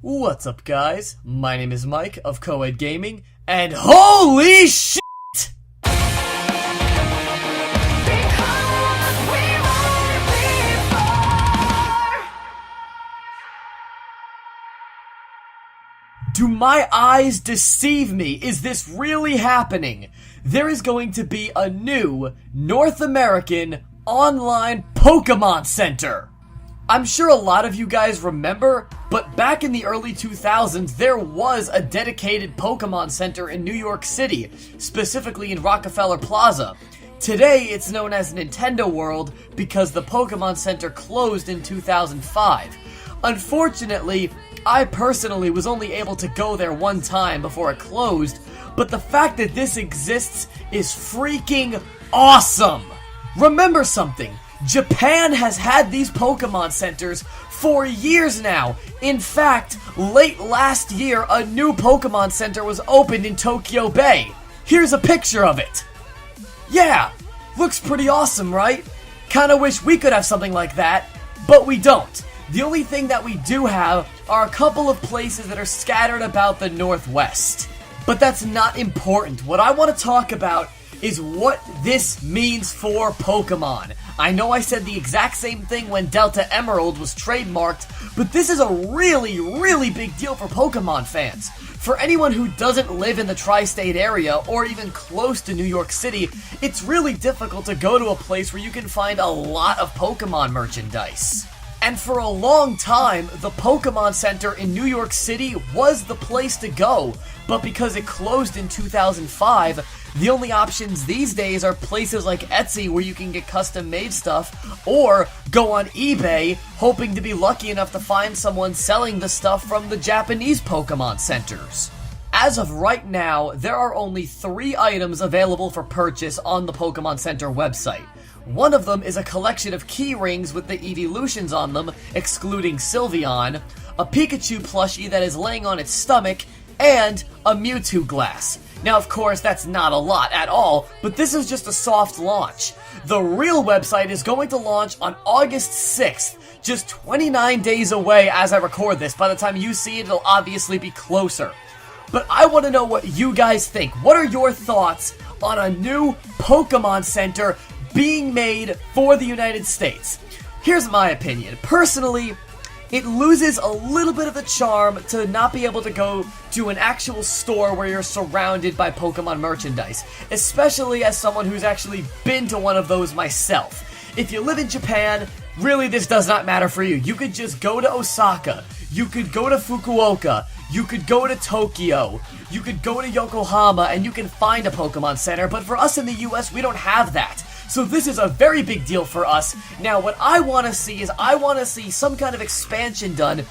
What's up, guys? My name is Mike of Coed Gaming, and holy shit! Do my eyes deceive me? Is this really happening? There is going to be a new North American online Pokemon Center. I'm sure a lot of you guys remember, but back in the early 2000s, there was a dedicated Pokemon Center in New York City, specifically in Rockefeller Plaza. Today, it's known as Nintendo World because the Pokemon Center closed in 2005. Unfortunately, I personally was only able to go there one time before it closed, but the fact that this exists is freaking awesome! Remember something, Japan has had these Pokemon Centers for years now. In fact, late last year, a new Pokemon Center was opened in Tokyo Bay. Here's a picture of it. Yeah, looks pretty awesome, right? Kinda wish we could have something like that, but we don't. The only thing that we do have are a couple of places that are scattered about the Northwest. But that's not important. What I want to talk about is what this means for Pokemon. I know I said the exact same thing when Delta Emerald was trademarked, but this is a really big deal for Pokemon fans. For anyone who doesn't live in the tri-state area or even close to New York City, it's really difficult to go to a place where you can find a lot of Pokemon merchandise. And for a long time, the Pokemon Center in New York City was the place to go, but because it closed in 2005, the only options these days are places like Etsy where you can get custom-made stuff, or go on eBay hoping to be lucky enough to find someone selling the stuff from the Japanese Pokemon Centers. As of right now, there are only 3 items available for purchase on the Pokemon Center website. One of them is a collection of key rings with the evolutions on them, excluding Sylveon, a Pikachu plushie that is laying on its stomach, and a Mewtwo glass. Now, of course, that's not a lot at all, but this is just a soft launch. The real website is going to launch on August 6th, just 29 days away as I record this. By the time you see it, it'll obviously be closer. But I want to know what you guys think. What are your thoughts on a new Pokemon Center being made for the United States? Here's my opinion. Personally, it loses a little bit of the charm to not be able to go to an actual store where you're surrounded by Pokemon merchandise, especially as someone who's actually been to one of those myself. If you live in Japan, really this does not matter for you. You could just go to Osaka, you could go to Fukuoka, you could go to Tokyo, you could go to Yokohama, and you can find a Pokemon Center, but for us in the US, we don't have that. So this is a very big deal for us. Now, what I want to see is I want to see some kind of expansion done,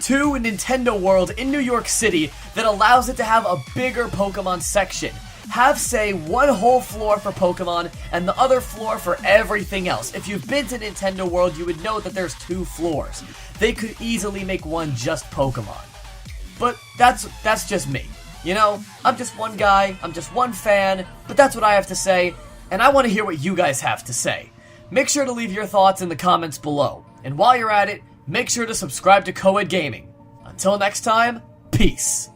to Nintendo World in New York City that allows it to have a bigger Pokemon section. Have, say, one whole floor for Pokemon and the other floor for everything else. If you've been to Nintendo World, you would know that there's 2 floors. They could easily make one just Pokemon. But that's just me. You know, I'm just one guy, I'm just one fan, but that's what I have to say, and I want to hear what you guys have to say. Make sure to leave your thoughts in the comments below, and while you're at it, make sure to subscribe to Coed Gaming. Until next time, peace.